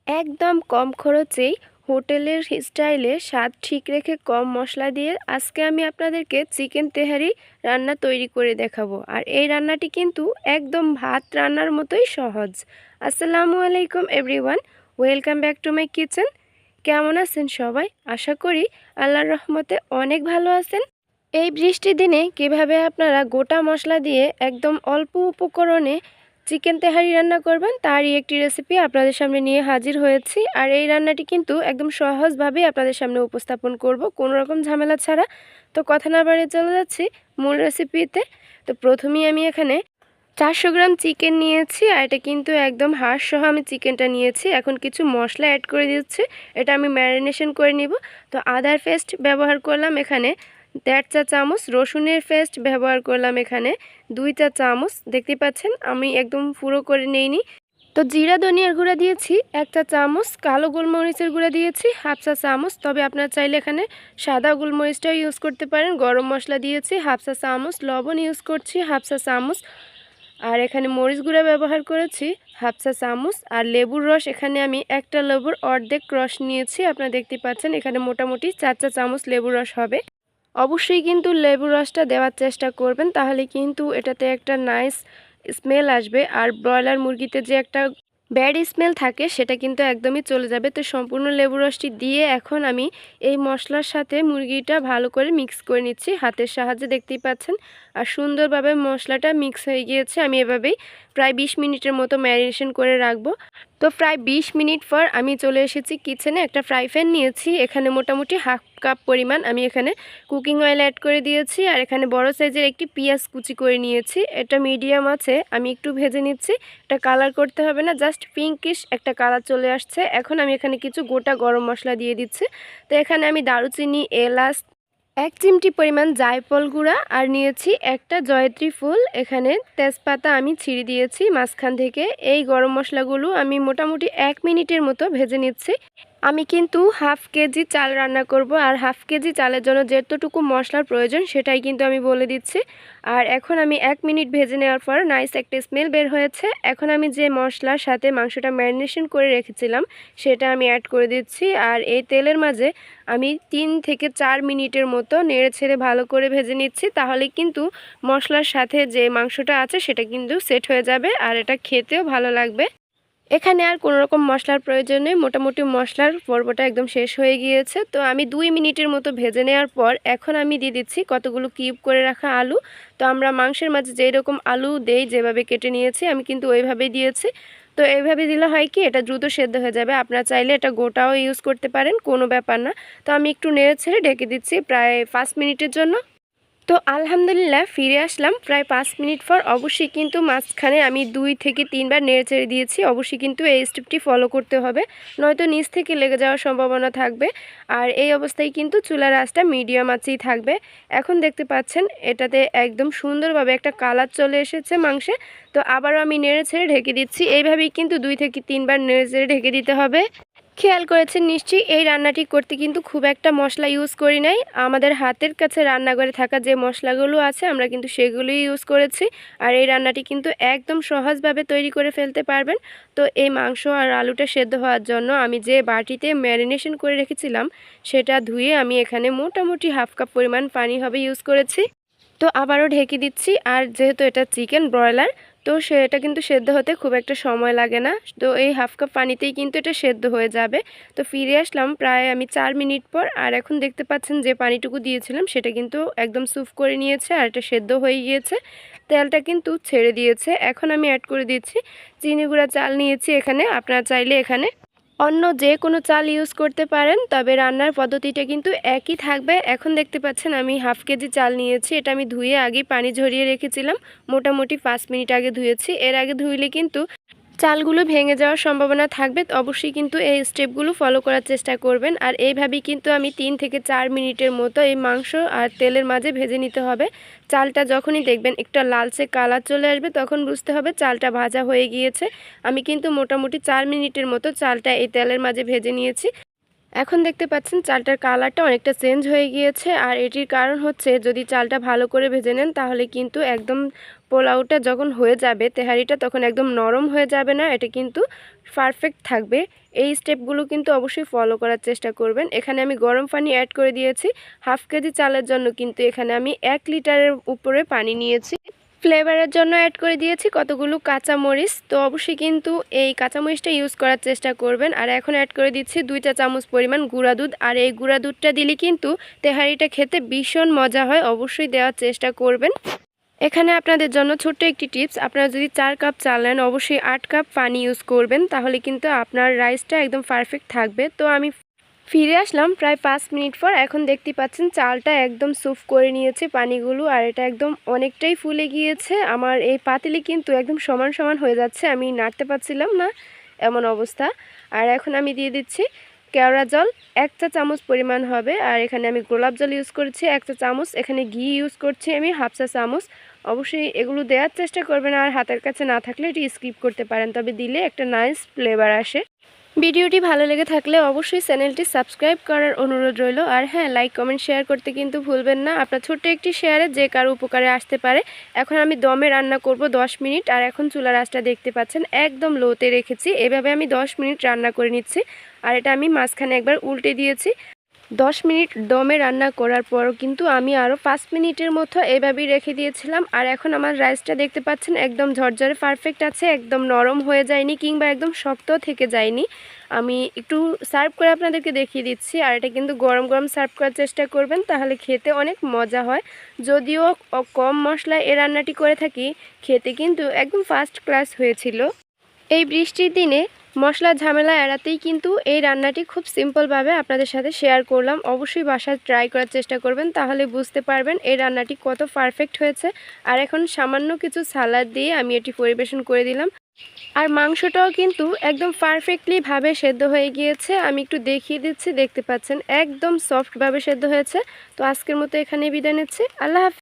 একদম কম খরচেই হোটেলের স্টাইলে স্বাদ ঠিক রেখে কম মশলা দিয়ে আজকে আমি আপনাদেরকে চিকেন তেহারি রান্না তৈরি করে দেখাবো। আর এই রান্নাটি কিন্তু একদম ভাত রান্নার মতোই সহজ। আসসালামু আলাইকুম everyone, welcome back to my kitchen. কেমন আছেন সবাই? আশা করি আল্লাহর রহমতে অনেক ভালো আছেন। এই বৃষ্টির দিনে কিভাবে আপনারা গোটা মশলা দিয়ে একদম অল্প উপকরণে চিকেন তেহারি রান্না করবেন তারই একটি রেসিপি আপনাদের সামনে নিয়ে হাজির হয়েছি। আর এই রান্নাটি কিন্তু একদম সহজভাবেই আপনাদের সামনে উপস্থাপন করব, কোনো রকম ঝামেলা ছাড়া। তো কথা না বাড়িয়ে চলে যাচ্ছি মূল রেসিপিতে। তো প্রথমেই আমি এখানে 400 গ্রাম চিকেন নিয়েছি, আর এটা কিন্তু একদম হাড় সহ আমি চিকেনটা নিয়েছি। এখন কিছু মশলা অ্যাড করে দিচ্ছি, এটা আমি ম্যারিনেশন করে নিব। তো আদার পেস্ট ব্যবহার করলাম এখানে 1.5 চা চামচ, রসুনের পেস্ট ব্যবহার করলাম এখানে 2 চা চামচ। দেখতে পাচ্ছেন আমি একদম পুরো করে নেইনি। তো জিরা ধনিয়ার গুঁড়া দিয়েছি 1 চা চামচ, কালো গোলমরিচের গুঁড়া দিয়েছি 1/2 চা চামচ, তবে আপনারা চাইলে এখানে সাদা গোলমরিচটাও ইউজ করতে পারেন। গরম মশলা দিয়েছি 1/2 চা চামচ, লবণ ইউজ করছি 1/2 চা চামচ, আর এখানে মরিচ গুঁড়া ব্যবহার করেছি 1/2 চা চামচ। আর লেবুর রস এখানে আমি একটা লেবুর অর্ধেক রস নিয়েছি, আপনারা দেখতে পাচ্ছেন এখানে মোটামুটি 4 চা চামচ লেবুর রস হবে। অবশ্যই কিন্তু লেবুর রসটা দেওয়ার চেষ্টা করবেন, তাহলে কিন্তু এটাতে একটা নাইস স্মেল আসবে। আর ব্রয়লার মুরগিতে যে একটা ব্যাড স্মেল থাকে সেটা কিন্তু একদমই চলে যাবে। তো সম্পূর্ণ লেবু রসটি দিয়ে এখন আমি এই মশলার সাথে মুরগিটা ভালো করে মিক্স করে নিচ্ছি হাতের সাহায্যে, দেখতেই পাচ্ছেন। আর সুন্দরভাবে মশলাটা মিক্স হয়ে গিয়েছে। আমি এভাবেই প্রায় 20 মিনিটের মতো ম্যারিনেশন করে রাখবো। তো প্রায় 20 মিনিট পর আমি চলে এসেছি কিচেনে। একটা ফ্রাই প্যান নিয়েছি, এখানে মোটামুটি 1/2 কাপ পরিমাণ আমি এখানে কুকিং অয়েল অ্যাড করে দিয়েছি। আর এখানে বড় সাইজের একটি পেঁয়াজ কুচি করে নিয়েছি, এটা মিডিয়াম আছে আমি একটু ভেজে নিচ্ছি। এটা কালার করতে হবে না, জাস্ট পিঙ্কিশ একটা কালার চলে আসছে। এখন আমি এখানে কিছু গোটা গরম মশলা দিয়ে দিচ্ছি। তো এখানে আমি দারুচিনি, এলাচ, 1 চিমটি পরিমাণ জায়ফল গুঁড়া আর নিয়েছি একটা জয়ত্রী ফুল। এখানে তেজপাতা আমি ছিঁড়ে দিয়েছি মাঝখান থেকে। এই গরম মশলাগুলো আমি মোটামুটি 1 মিনিটের মতো ভেজে নিচ্ছি। আমি কিন্তু 1/2 কেজি চাল রান্না করব, আর 1/2 কেজি চালের জন্য যতটুকু মশলার প্রয়োজন সেটাই কিন্তু আমি বলে দিচ্ছি। আর এখন আমি 1 মিনিট ভেজে নেওয়ার পর নাইস একটা স্মেল বের হয়েছে। এখন আমি যে মশলার সাথে মাংসটা ম্যারিনেশন করে রেখেছিলাম সেটা আমি অ্যাড করে দিচ্ছি। আর এই তেলের মাঝে আমি 3 থেকে 4 মিনিটের মতো নেড়ে ছেড়ে ভালো করে ভেজে নিচ্ছি, তাহলে কিন্তু মশলার সাথে যে মাংসটা আছে সেটা কিন্তু সেট হয়ে যাবে আর এটা খেতেও ভালো লাগবে। এখানে আর কোনো রকম মশলার প্রয়োজন নেই, মোটামুটি মশলার পর্বটা একদম শেষ হয়ে গিয়েছে। তো আমি 2 মিনিটের মতো ভেজে নেওয়ার পর এখন আমি দিয়ে দিচ্ছি কতগুলো কিউব করে রাখা আলু। তো আমরা মাংসের মাঝে যেই রকম আলু দেই, যেভাবে কেটে নিয়েছি আমি কিন্তু ওইভাবেই দিয়েছি। তো এইভাবে দিলে হয় কি, এটা দ্রুত সেদ্ধ হয়ে যাবে। আপনারা চাইলে এটা গোটাও ইউজ করতে পারেন, কোনো ব্যাপার না। তো আমি একটু নেড়ে ছেড়ে ঢেকে দিচ্ছি প্রায় 5 মিনিটের জন্য। তো আলহামদুলিল্লাহ ফিরে আসলাম প্রায় 5 মিনিট পর। অবশ্যই কিন্তু মাঝখানে আমি 2 থেকে 3 বার নেড়ে ছেড়ে দিয়েছি। অবশ্যই কিন্তু এই স্টেপটি ফলো করতে হবে, নয়তো নিচ থেকে লেগে যাওয়ার সম্ভাবনা থাকবে। আর এই অবস্থায় কিন্তু চুলার আঁচটা মিডিয়াম আঁচেই থাকবে। এখন দেখতে পাচ্ছেন এটাতে একদম সুন্দরভাবে একটা কালার চলে এসেছে মাংসে। তো আবারও আমি নেড়ে ছেড়ে ঢেকে দিচ্ছি। এইভাবেই কিন্তু 2 থেকে 3 বার নেড়ে ছেড়ে ঢেকে দিতে হবে। খেয়াল করেছেন নিশ্চয়ই, এই রান্নাটি করতে কিন্তু খুব একটা মশলা ইউজ করি নাই। আমাদের হাতের কাছে রান্নাঘরে থাকা যে মশলাগুলো আছে আমরা কিন্তু সেগুলোই ইউজ করেছি। আর এই রান্নাটি কিন্তু একদম সহজভাবে তৈরি করে ফেলতে পারবেন। তো এই মাংস আর আলুটা সেদ্ধ হওয়ার জন্য আমি যে বাটিতে ম্যারিনেশন করে রেখেছিলাম সেটা ধুয়ে আমি এখানে মোটামুটি 1/2 কাপ পরিমাণ পানি হবে ইউজ করেছি। তো আবারও ঢেকে দিচ্ছি। আর যেহেতু এটা চিকেন ব্রয়লার, তো সেটা কিন্তু সেদ্ধ হতে খুব একটা সময় লাগে না। তো এই 1/2 কাপ পানিতেই কিন্তু এটা সেদ্ধ হয়ে যাবে। তো ফিরে আসলাম প্রায় আমি 4 মিনিট পর। আর এখন দেখতে পাচ্ছেন যে পানিটুকু দিয়েছিলাম সেটা কিন্তু একদম সুফ করে নিয়েছে আর এটা সেদ্ধ হয়ে গিয়েছে, তেলটা কিন্তু ছেড়ে দিয়েছে। এখন আমি অ্যাড করে দিচ্ছি চিনি গুঁড়া চাল নিয়েছি এখানে। আপনারা চাইলে এখানে অন্য যে কোনো চাল ইউজ করতে পারেন, তবে রান্নার পদ্ধতিটা কিন্তু একই থাকবে। এখন দেখতে পাচ্ছেন আমি 1/2 কেজি চাল নিয়েছি, এটা আমি ধুয়ে আগেই পানি ঝরিয়ে রেখেছিলাম। মোটামুটি 5 মিনিট আগে ধুয়েছি। এর আগে ধুইলে কিন্তু চালগুলো ভেঙে যাওয়ার সম্ভাবনা থাকবে। তো অবশ্যই কিন্তু এই স্টেপগুলো ফলো করার চেষ্টা করবেন। আর এইভাবেই কিন্তু আমি 3 থেকে 4 মিনিটের মতো এই মাংস আর তেলের মাঝে ভেজে নিতে হবে। চালটা যখনই দেখবেন একটা লালচে কালার চলে আসবে তখন বুঝতে হবে চালটা ভাজা হয়ে গিয়েছে। আমি কিন্তু মোটামুটি 4 মিনিটের মতো চালটা এই তেলের মাঝে ভেজে নিয়েছি। এখন দেখতে পাচ্ছেন চালটার কালারটা অনেকটা চেঞ্জ হয়ে গিয়েছে। আর এটির কারণ হচ্ছে, যদি চালটা ভালো করে ভেজে নেন তাহলে কিন্তু একদম পোলাওটা যখন হয়ে যাবে তেহারিটা, তখন একদম নরম হয়ে যাবে না, এটা কিন্তু পারফেক্ট থাকবে। এই স্টেপগুলো কিন্তু অবশ্যই ফলো করার চেষ্টা করবেন। এখানে আমি গরম পানি অ্যাড করে দিয়েছি। হাফ কেজি চালের জন্য কিন্তু এখানে আমি 1 লিটারের উপরে পানি নিয়েছি। ফ্লেভারের জন্য অ্যাড করে দিয়েছি কতগুলো কাঁচামরিচ। তো অবশ্যই কিন্তু এই কাঁচামরিচটা ইউজ করার চেষ্টা করবেন। আর এখন অ্যাড করে দিচ্ছি 2 চা চামচ পরিমাণ গুঁড়া দুধ। আর এই গুঁড়া দুধটা দিলে কিন্তু তেহারিটা খেতে ভীষণ মজা হয়, অবশ্যই দেওয়ার চেষ্টা করবেন। এখানে আপনাদের জন্য ছোট্ট একটি টিপস, আপনারা যদি 4 কাপ চাল নেন অবশ্যই 8 কাপ পানি ইউজ করবেন, তাহলে কিন্তু আপনার রাইসটা একদম পারফেক্ট থাকবে। তো আমি ফিরে আসলাম প্রায় 5 মিনিট পর। এখন দেখতে পাচ্ছেন চালটা একদম সুফ করে নিয়েছে পানিগুলো, আর এটা একদম অনেকটাই ফুলে গিয়েছে। আমার এই পাতিলে কিন্তু একদম সমান সমান হয়ে যাচ্ছে, আমি নাড়তে পারছিলাম না এমন অবস্থা। আর এখন আমি দিয়ে দিচ্ছি কেওড়া জল 1 চা চামচ পরিমাণ হবে। আর এখানে আমি গোলাপ জল ইউজ করছি 1 চা চামচ। এখানে ঘি ইউজ করছি আমি হাফ চা চামচ। অবশ্যই এগুলো দেওয়ার চেষ্টা করবেন, আর হাতের কাছে না থাকলে এটি স্কিপ করতে পারেন, তবে দিলে একটা নাইস ফ্লেভার আসে। ভিডিওটি ভালো লেগে থাকলে অবশ্যই চ্যানেলটি সাবস্ক্রাইব করার অনুরোধ রইল। আর হ্যাঁ, লাইক কমেন্ট শেয়ার করতে কিন্তু ভুলবেন না, আপনার ছোট্ট একটি শেয়ারে যে কারো উপকারে আসতে পারে। এখন আমি দমে রান্না করব 10 মিনিট। আর এখন চুলার আঁচটা দেখতে পাচ্ছেন একদম লোতে রেখেছি। এভাবে আমি 10 মিনিট রান্না করে নিচ্ছি। আর এটা আমি মাঝখানে একবার উল্টে দিয়েছি। 10 মিনিট দমে রান্না করার পরও কিন্তু আমি আরও 5 মিনিটের মতো এভাবেই রেখে দিয়েছিলাম। আর এখন আমার রাইসটা দেখতে পাচ্ছেন একদম ঝরঝরে পারফেক্ট আছে, একদম নরম হয়ে যায়নি কিংবা একদম শক্ত থেকে যায়নি। আমি একটু সার্ভ করে আপনাদেরকে দেখিয়ে দিচ্ছি। আর এটা কিন্তু গরম গরম সার্ভ করার চেষ্টা করবেন, তাহলে খেতে অনেক মজা হয়। যদিও কম মশলায় এই রান্নাটি করে থাকি, খেতে কিন্তু একদম ফার্স্ট ক্লাস হয়েছিল। এই বৃষ্টির দিনে মশলার ঝামেলা এড়াতেই কিন্তু এই রান্নাটি খুব সিম্পলভাবে আপনাদের সাথে শেয়ার করলাম। অবশ্যই বাসায় ট্রাই করার চেষ্টা করবেন, তাহলে বুঝতে পারবেন এই রান্নাটি কত পারফেক্ট হয়েছে। আর এখন সামান্য কিছু সালাদ দিয়ে আমি এটি পরিবেশন করে দিলাম। আর মাংসটাও কিন্তু একদম পারফেক্টলি ভাবে সেদ্ধ হয়ে গিয়েছে। আমি একটু দেখিয়ে দিচ্ছি, দেখতে পাচ্ছেন একদম সফটভাবে সেদ্ধ হয়েছে। তো আজকের মতো এখানেই বিদায় নিচ্ছি। আল্লাহ হাফেজ।